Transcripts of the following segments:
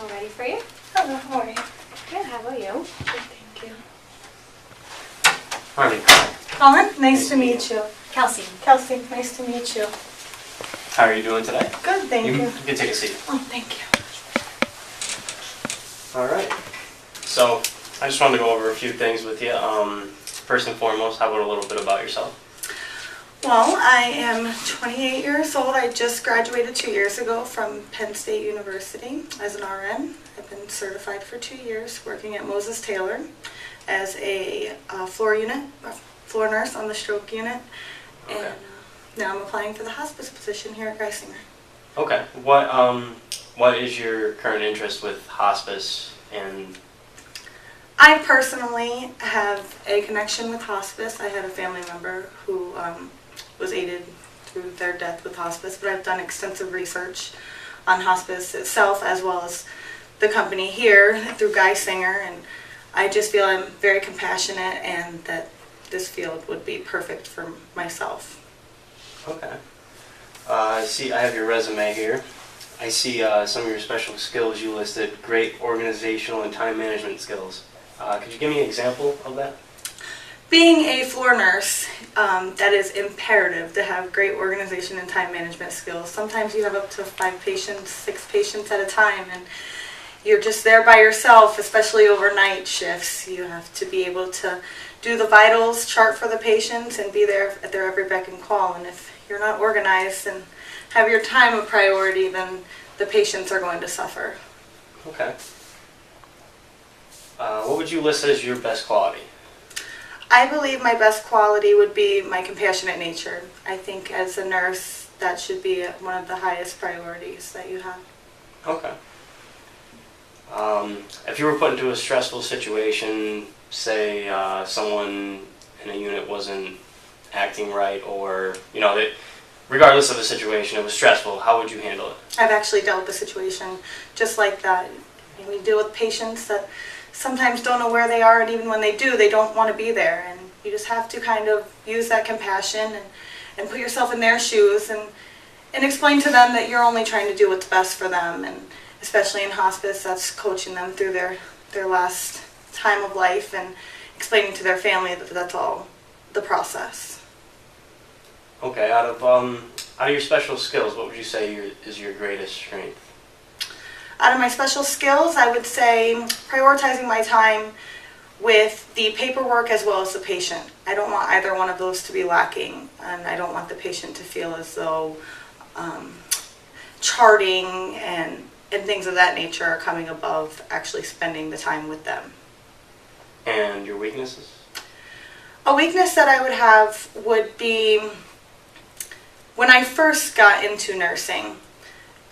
All ready for you? Hello, how are you? Good, how are you? Good, thank you. Harmony, Colin, nice to meet you. Kelsey. Kelsey, nice to meet you. how are you doing today? Good, thank you. You can take a seat. Oh, thank you. All right. So I just wanted to go over a few things with you. First and foremost, how about a little bit about yourself? Well, I am 28 years old. I just graduated 2 years ago from Penn State University as an RN. I've been certified for 2 years working at Moses Taylor as a floor nurse on the stroke unit. Okay. And now I'm applying for the hospice position here at Geisinger. Okay. What is your current interest with hospice and? I personally have a connection with hospice. I had a family member who was aided through their death with hospice, but I've done extensive research on hospice itself as well as the company here through Geisinger, and I just feel I'm very compassionate and that this field would be perfect for myself. Okay. I see. I have your resume here. I see some of your special skills you listed. Great organizational and time management skills. Could you give me an example of that? Being a floor nurse, that is imperative to have great organization and time management skills. Sometimes you have up to 5 patients, 6 patients at a time, and you're just there by yourself, especially overnight shifts. You have to be able to do the vitals, chart for the patients, and be there at their every beck and call. And if you're not organized and have your time a priority, then the patients are going to suffer. Okay. What would you list as your best quality? I believe my best quality would be my compassionate nature. I think as a nurse, that should be one of the highest priorities that you have. Okay. If you were put into a stressful situation, say someone in a unit wasn't acting right, or regardless of the situation, it was stressful, how would you handle it? I've actually dealt with a situation just like that. And we deal with patients that sometimes don't know where they are, and even when they do, they don't want to be there. And you just have to kind of use that compassion and put yourself in their shoes and explain to them that you're only trying to do what's best for them. And especially in hospice, that's coaching them through their last time of life and explaining to their family that that's all the process. Okay, out of your special skills, what would you say is your greatest strength? Out of my special skills, I would say prioritizing my time with the paperwork as well as the patient. I don't want either one of those to be lacking, and I don't want the patient to feel as though charting and things of that nature are coming above actually spending the time with them. And your weaknesses? A weakness that I would have would be when I first got into nursing,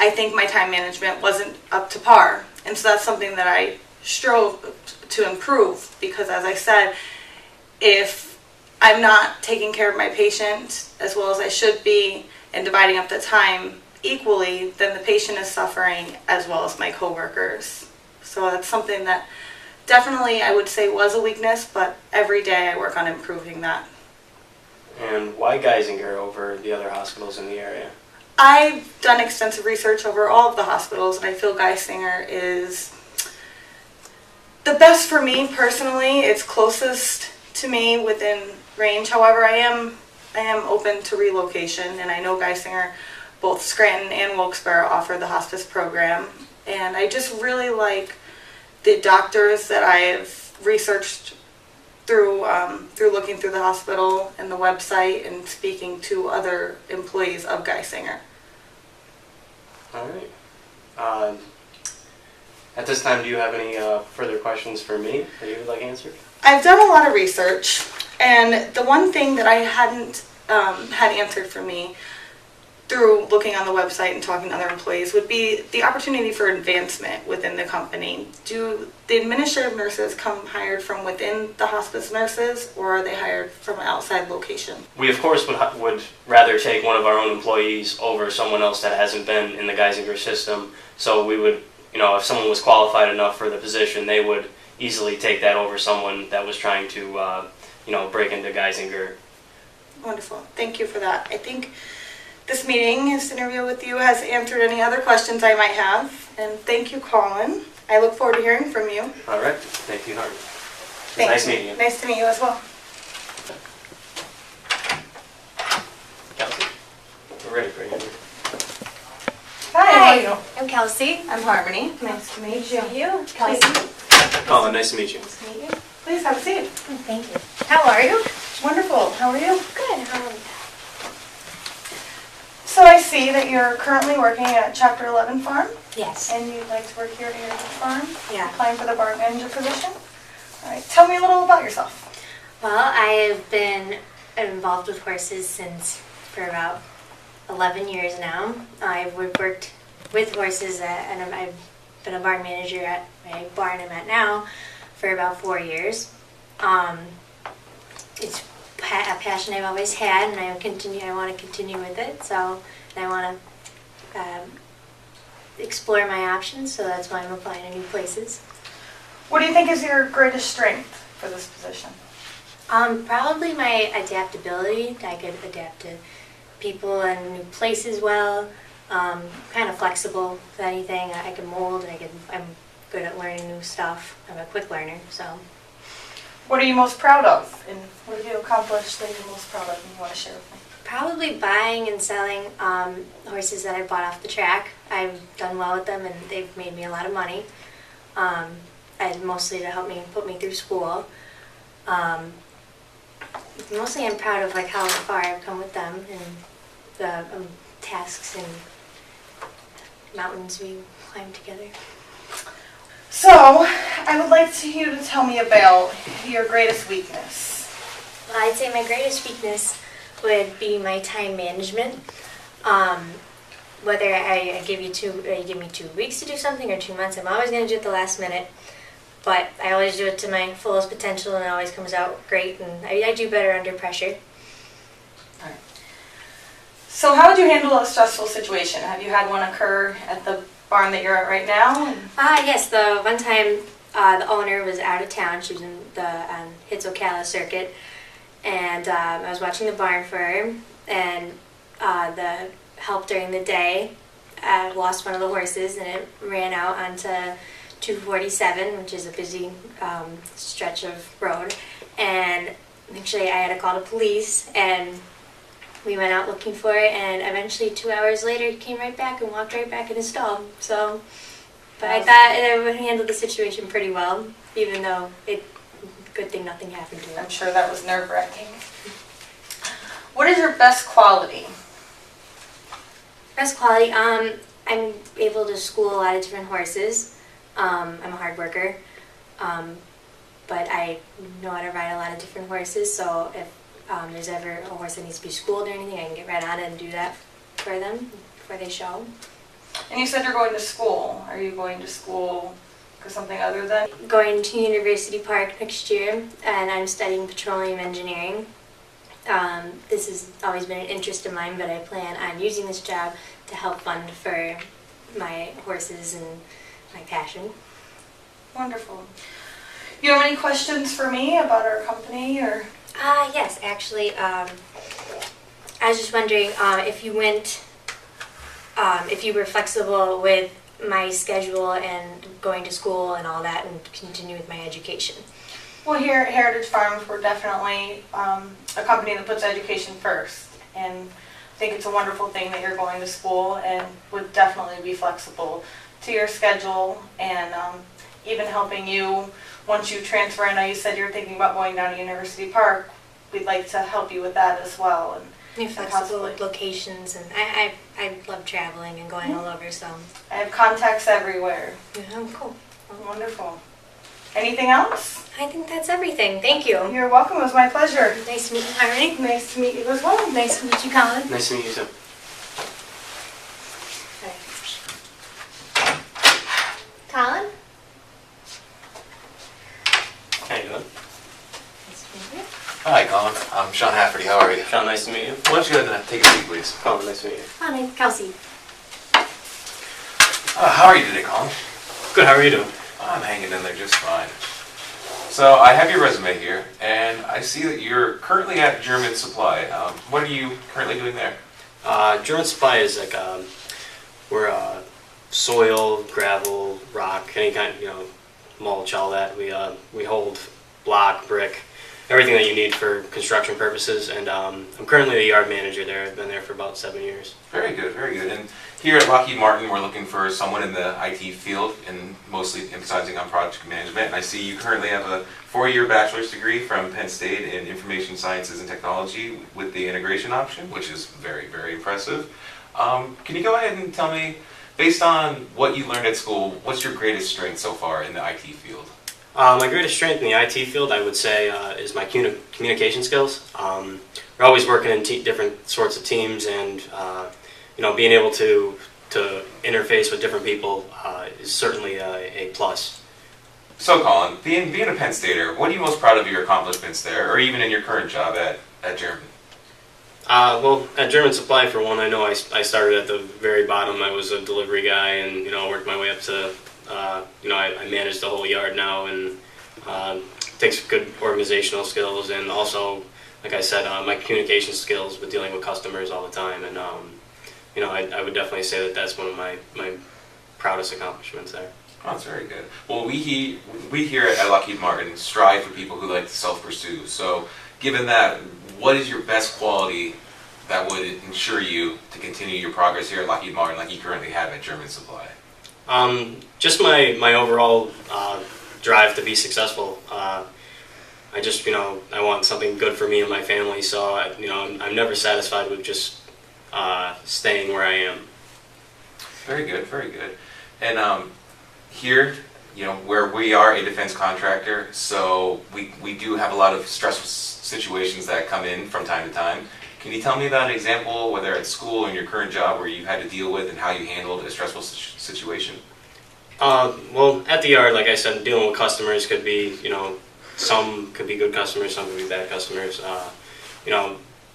I think my time management wasn't up to par. And so that's something that I strove to improve, because as I said, if I'm not taking care of my patient as well as I should be and dividing up the time equally, then the patient is suffering as well as my coworkers. So that's something that definitely I would say was a weakness, but every day I work on improving that. And why Geisinger over the other hospitals in the area? I've done extensive research over all of the hospitals, and I feel Geisinger is the best for me personally. It's closest to me within range. However, I am open to relocation, and I know Geisinger, both Scranton and Wilkes-Barre, offer the hospice program. And I just really like the doctors that I have researched through looking through the hospital and the website and speaking to other employees of Geisinger. All right. At this time, do you have any further questions for me that you would like answered? I've done a lot of research, and the one thing that I hadn't had answered for me through looking on the website and talking to other employees would be the opportunity for advancement within the company. Do the administrative nurses come hired from within the hospice nurses, or are they hired from an outside location? We, of course, would rather take one of our own employees over someone else that hasn't been in the Geisinger system. So we would, if someone was qualified enough for the position, they would easily take that over someone that was trying to, break into Geisinger. Wonderful. Thank you for that. I think this interview with you has answered any other questions I might have, And thank you, Colin. I look forward to hearing from you. All right. Thank you, Harvey. Thank Nice you. meeting you. Nice to meet you as well. Kelsey, we're ready for you. Hi, how are you? I'm Kelsey. I'm Harmony. Nice to meet you. You? Kelsey. Colin, nice to meet you. Nice to meet you. Please have a seat. Thank you. How are you? Wonderful. How are you? Good. How are you? So I see that you're currently working at Chapter 11 Farm, Yes. and you'd like to work here at your farm, Yeah. applying for the barn manager position. All right. Tell me a little about yourself. Well, I have been involved with horses for about 11 years now. I've worked with horses and I've been a barn manager at my barn I'm at now for about 4 years. It's a passion I've always had, and I want to continue with it. So I want to explore my options. So that's why I'm applying to new places. What do you think is your greatest strength for this position? Probably my adaptability. I could adapt to people and new places well. Kind of flexible with anything. I can mold. I'm good at learning new stuff. I'm a quick learner. So What are you most proud of, and what have you accomplished that you're most proud of and you want to share with me? probably buying and selling horses that I bought off the track. I've done well with them, and they've made me a lot of money. And mostly to help me put me through school. Mostly I'm proud of how far I've come with them and the tasks and mountains we climbed together. So, I would like you to tell me about your greatest weakness. Well, I'd say my greatest weakness would be my time management. Whether you give me 2 weeks to do something or 2 months, I'm always going to do it at the last minute. But I always do it to my fullest potential, and it always comes out great. And I do better under pressure. So how would you handle a stressful situation? Have you had one occur at the barn that you're at right now? Yes. The one time the owner was out of town. She was in the Hitz-Ocala circuit, and I was watching the barn for her. And the help during the day lost one of the horses, and it ran out onto 247, which is a busy stretch of road. And actually, I had to call the police, and we went out looking for it, and eventually 2 hours later, he came right back and walked right back in his stall. So, but I thought I would handle the situation pretty well, even though good thing nothing happened to him. I'm sure that was nerve-wracking. What is your best quality? Best quality, I'm able to school a lot of different horses. I'm a hard worker, but I know how to ride a lot of different horses, so if there's ever a horse that needs to be schooled or anything, I can get right on it and do that for them before they show. And you said you're going to school. Are you going to school for something other than? Going to University Park next year, and I'm studying petroleum engineering. This has always been an interest of mine, but I plan on using this job to help fund for my horses and my passion. Wonderful. You have any questions for me about our company or? Yes, actually, I was just wondering if you were flexible with my schedule and going to school and all that, and continue with my education. Well, here at Heritage Farms, we're definitely a company that puts education first, and I think it's a wonderful thing that you're going to school, and would definitely be flexible to your schedule, and even helping you once you transfer. I know you said you're thinking about going down to University Park. We'd like to help you with that as well. And Flexible with locations, and I love traveling and going all over, so. I have contacts everywhere. Yeah, cool. Wonderful. Anything else? I think that's everything. Thank you. You're welcome. It was my pleasure. Nice to meet you, Harmony. Nice to meet you as well. Nice to meet you, Colin. Nice to meet you too. Colin? How you doing? Nice to meet you. Hi, Colin. I'm Sean Hafferty. How are you? Sean, nice to meet you. Why don't you go ahead and take a seat, please? Colin, nice to meet you. Oh, nice. Kelsey. How are you today, Colin? Good, how are you doing? I'm hanging in there just fine. So I have your resume here, and I see that you're currently at German Supply. What are you currently doing there? German Supply is like, we're soil, gravel, rock, any kind, mulch, all that. We hold block, brick, everything that you need for construction purposes. And I'm currently the yard manager there. I've been there for about 7 years. Very good, very good. And here at Lockheed Martin, we're looking for someone in the IT field and mostly emphasizing on project management. And I see you currently have a 4-year bachelor's degree from Penn State in Information Sciences and Technology with the integration option, which is very, very impressive. Can you go ahead and tell me, based on what you learned at school, what's your greatest strength so far in the IT field? My greatest strength in the IT field, I would say, is my communication skills. We're always working in different sorts of teams, and being able to interface with different people is certainly a plus. So, Colin, being a Penn Stater, what are you most proud of your accomplishments there, or even in your current job at German? Well, at German Supply, for one, I know I started at the very bottom. I was a delivery guy, and worked my way up to. I manage the whole yard now, and takes good organizational skills, and also, like I said, my communication skills with dealing with customers all the time. And I would definitely say that that's one of my proudest accomplishments there. Oh, that's very good. Well, we here at Lockheed Martin strive for people who like to self-pursue. So, given that, what is your best quality that would ensure you to continue your progress here at Lockheed Martin like you currently have at German Supply? Just my overall drive to be successful. I just, I want something good for me and my family, so I'm never satisfied with just staying where I am. Very good, very good. And here, where we are a defense contractor, so we do have a lot of stressful situations that come in from time to time. Can you tell me about an example, whether at school or in your current job, where you've had to deal with and how you handled a stressful situation? Well, at the yard, like I said, dealing with customers could be, some could be good customers, some could be bad customers.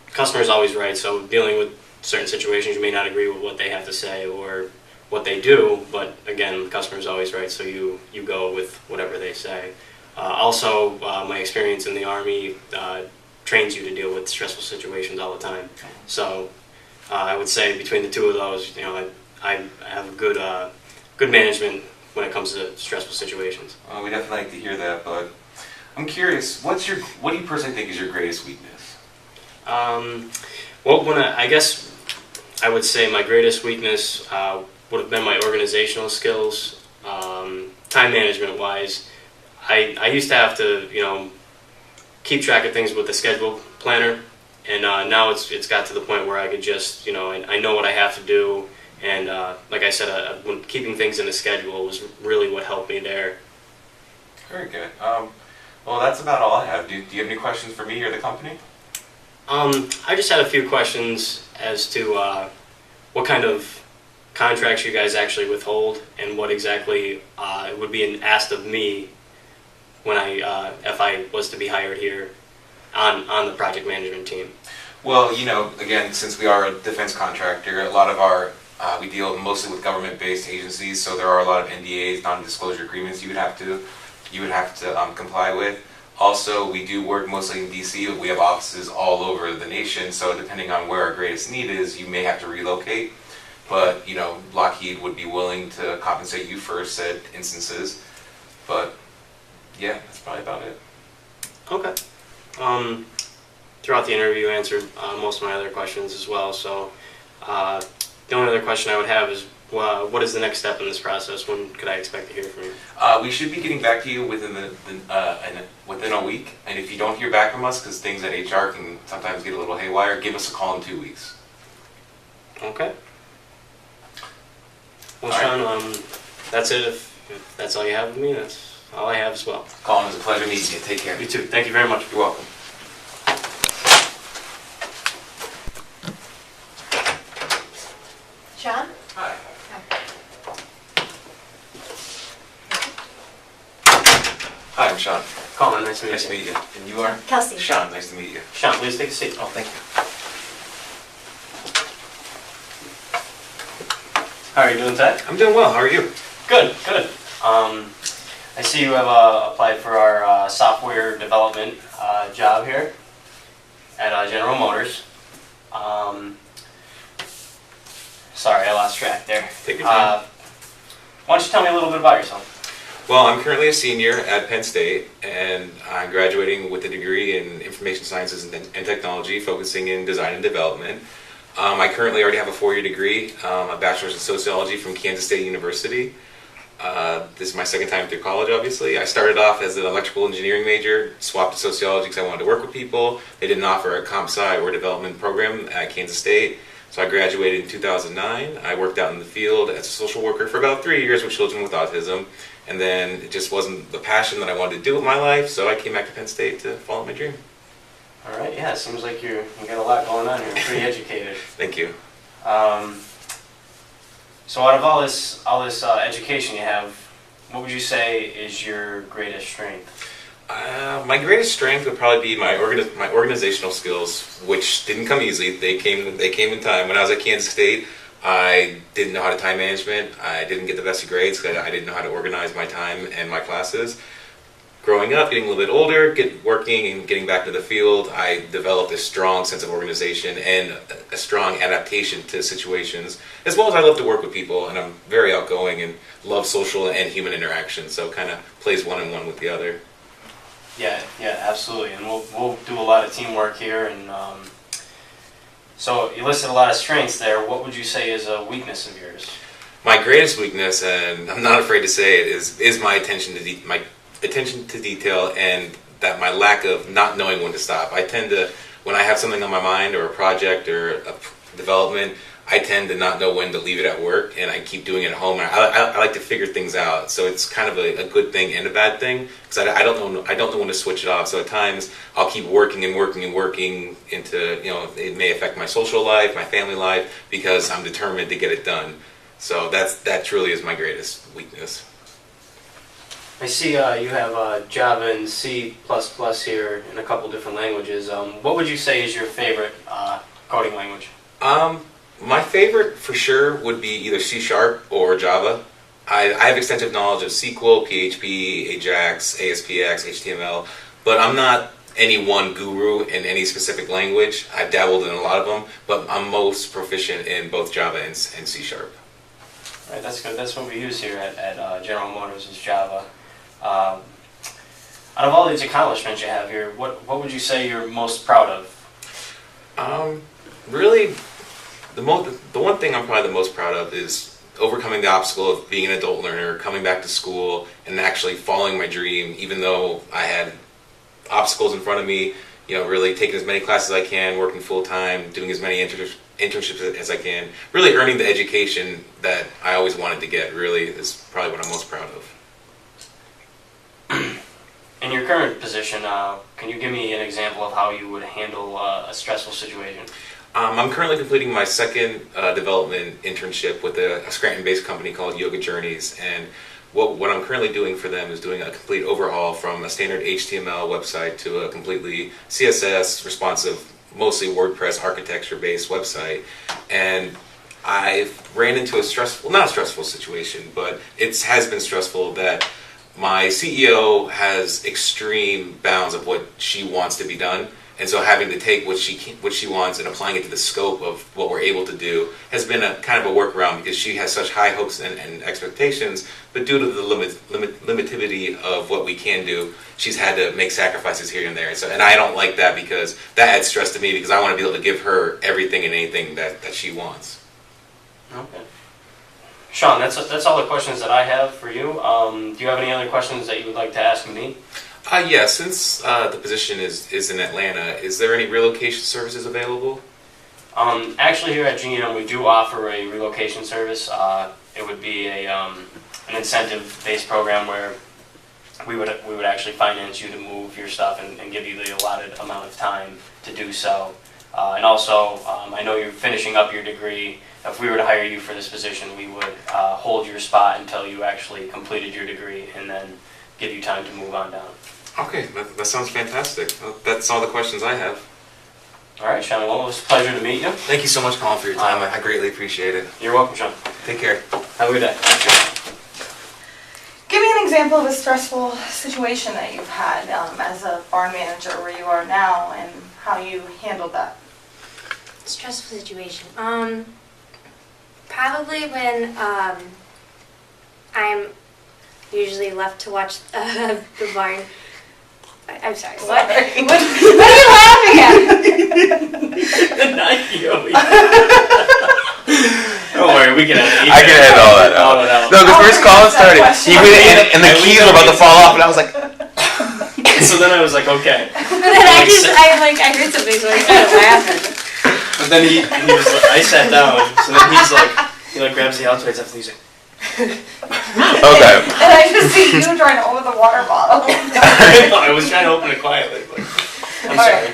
Customers always right, so dealing with certain situations, you may not agree with what they have to say or what they do, but again, the customer's always right, so you go with whatever they say. Also, my experience in the Army trains you to deal with stressful situations all the time. So I would say between the two of those, I have good management when it comes to stressful situations. Well, we definitely like to hear that, but I'm curious, what do you personally think is your greatest weakness? Well, I guess I would say my greatest weakness would have been my organizational skills. Time management wise, I used to have to, keep track of things with the schedule planner, and now it's got to the point where I could just, I know what I have to do, and like I said, when keeping things in the schedule was really what helped me there. Very good. Well, that's about all I have. Do you have any questions for me or the company? I just had a few questions as to what kind of contracts you guys actually withhold, and what exactly would be asked of me when if I was to be hired here on the project management team. Well, again, since we are a defense contractor, a lot of we deal mostly with government-based agencies, so there are a lot of NDAs, non-disclosure agreements you would have to comply with. Also, we do work mostly in DC, but we have offices all over the nation, so depending on where our greatest need is, you may have to relocate. But, Lockheed would be willing to compensate you for said instances. But, yeah, that's probably about it. Okay. Throughout the interview, you answered most of my other questions as well, so the only other question I would have is, what is the next step in this process? When could I expect to hear from you? We should be getting back to you within within a week, and if you don't hear back from us, because things at HR can sometimes get a little haywire, give us a call in 2 weeks. Okay. Well, All Sean, right. that's it. If that's all you have with me, that's all I have as well. Colin, it was a pleasure meeting you. Take care. You too. Thank you very much. You're welcome. Sean? Hi. Hi, I'm Sean. Colin, nice to meet Nice you. to meet you. And you are? Kelsey. Sean, nice to meet you. Sean, please take a seat. Oh, thank you. How are you doing today? I'm doing well. How are you? Good, good. I see you have applied for our software development job here at General Motors. Sorry, I lost track there. Take your time. Why don't you tell me a little bit about yourself? Well, I'm currently a senior at Penn State, and I'm graduating with a degree in information sciences and technology, focusing in design and development. I currently already have a 4-year degree, a bachelor's in sociology from Kansas State University. This is my second time through college, obviously. I started off as an electrical engineering major, swapped to sociology because I wanted to work with people. They didn't offer a comp sci or development program at Kansas State. So I graduated in 2009. I worked out in the field as a social worker for about 3 years with children with autism. And then it just wasn't the passion that I wanted to do with my life, so I came back to Penn State to follow my dream. All right, yeah, it seems like you got a lot going on here. You're pretty educated. Thank you. So out of all this education you have, what would you say is your greatest strength? My greatest strength would probably be my organizational skills, which didn't come easily. They came in time. When I was at Kansas State, I didn't know how to time management. I didn't get the best of grades because I didn't know how to organize my time and my classes. Growing up, getting a little bit older, working and getting back to the field, I developed a strong sense of organization and a strong adaptation to situations, as well as I love to work with people, and I'm very outgoing and love social and human interaction, so it kind of plays one and one with the other. Yeah, absolutely, and we'll do a lot of teamwork here, and so you listed a lot of strengths there. What would you say is a weakness of yours? My greatest weakness, and I'm not afraid to say it, is my attention to detail and that my lack of not knowing when to stop. I tend to, when I have something on my mind or a project or a development, I tend to not know when to leave it at work, and I keep doing it at home. I like to figure things out, so it's kind of a good thing and a bad thing because I don't know when to switch it off. So at times I'll keep working into, it may affect my social life, my family life, because I'm determined to get it done. So that truly is my greatest weakness. I see you have Java and C++ here in a couple different languages. What would you say is your favorite coding language? My favorite for sure would be either C# or Java. I have extensive knowledge of SQL, PHP, AJAX, ASPX, HTML, but I'm not any one guru in any specific language. I've dabbled in a lot of them, but I'm most proficient in both Java and C#. Right, that's good. That's what we use here at General Motors is Java. Out of all these accomplishments you have here, what would you say you're most proud of? Really, the one thing I'm probably the most proud of is overcoming the obstacle of being an adult learner, coming back to school, and actually following my dream, even though I had obstacles in front of me. Really taking as many classes as I can, working full time, doing as many internships as I can, really earning the education that I always wanted to get. Really is probably what I'm most proud of. In your current position, can you give me an example of how you would handle a stressful situation? I'm currently completing my second development internship with a Scranton-based company called Yoga Journeys, and what I'm currently doing for them is doing a complete overhaul from a standard HTML website to a completely CSS, responsive, mostly WordPress architecture-based website. And I ran into not a stressful situation, but it has been stressful that my CEO has extreme bounds of what she wants to be done, and so having to take what she wants and applying it to the scope of what we're able to do has been a kind of a workaround because she has such high hopes and expectations, but due to the limitivity of what we can do, she's had to make sacrifices here and there. And I don't like that because that adds stress to me because I want to be able to give her everything and anything that she wants. Okay. Sean, that's all the questions that I have for you. Do you have any other questions that you would like to ask me? Yeah, since the position is in Atlanta, is there any relocation services available? Actually, here at GM, we do offer a relocation service. It would be an incentive-based program where we would actually finance you to move your stuff and give you the allotted amount of time to do so. And also, I know you're finishing up your degree. If we were to hire you for this position, we would hold your spot until you actually completed your degree and then give you time to move on down. Okay, that sounds fantastic. Well, that's all the questions I have. All right, Sean, well, it was a pleasure to meet you. Thank you so much, Colin, for your time. I greatly appreciate it. You're welcome, Sean. Take care. Have a good day. Give me an example of a stressful situation that you've had as a barn manager where you are now and how you handled that. Stressful situation. Probably when I'm usually left to watch the barn. I'm sorry. What? Sorry. What are you laughing at? Not you. Don't worry, we can edit. I can edit all that out. No, the first call started, and the keys were about to fall off, and I was like, So then I was like, okay. But then I heard something, so I started laughing. But then he was like, I sat down. So then he grabs the Altoids after he's like, okay. And I just see you trying to open the water bottle. I was trying to open it quietly, but I'm sorry.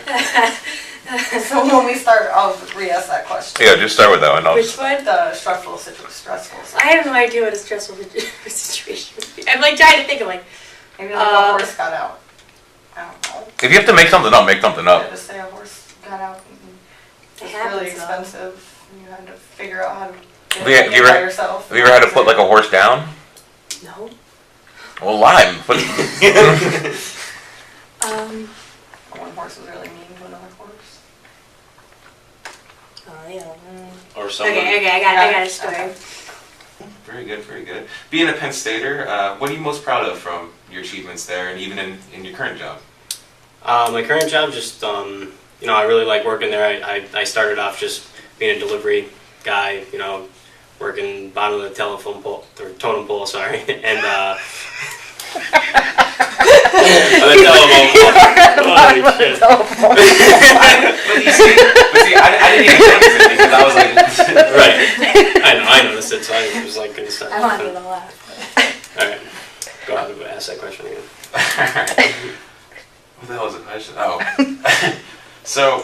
So when we start, I'll re-ask that question. Yeah, just start with that one. Which one? The stressful. I have no idea what a stressful situation would be. I'm like trying to think of like. Maybe like a horse got out. I don't know. If you have to make something up, make something Yeah, up. just say a horse got out. And It it's happens, really though. expensive. And you had to figure out how to get Have it you by ever- yourself. Have you ever had to put like a horse down? No. Well, lime. Put One horse was really mean to another horse. Oh yeah. Or someone. Okay. I got a story. Okay. Very good, very good. Being a Penn Stater, what are you most proud of from your achievements there, and even in your current job? My current job, just I really like working there. I started off just being a delivery guy, working bottom of the telephone pole or totem pole, sorry, and the telephone pole. Holy shit. But see, I didn't even notice it because I was like, Right. I noticed it, so I was like gonna start. I wanted to laugh. All right, go ahead and ask that question again. what the hell was the question? Oh, so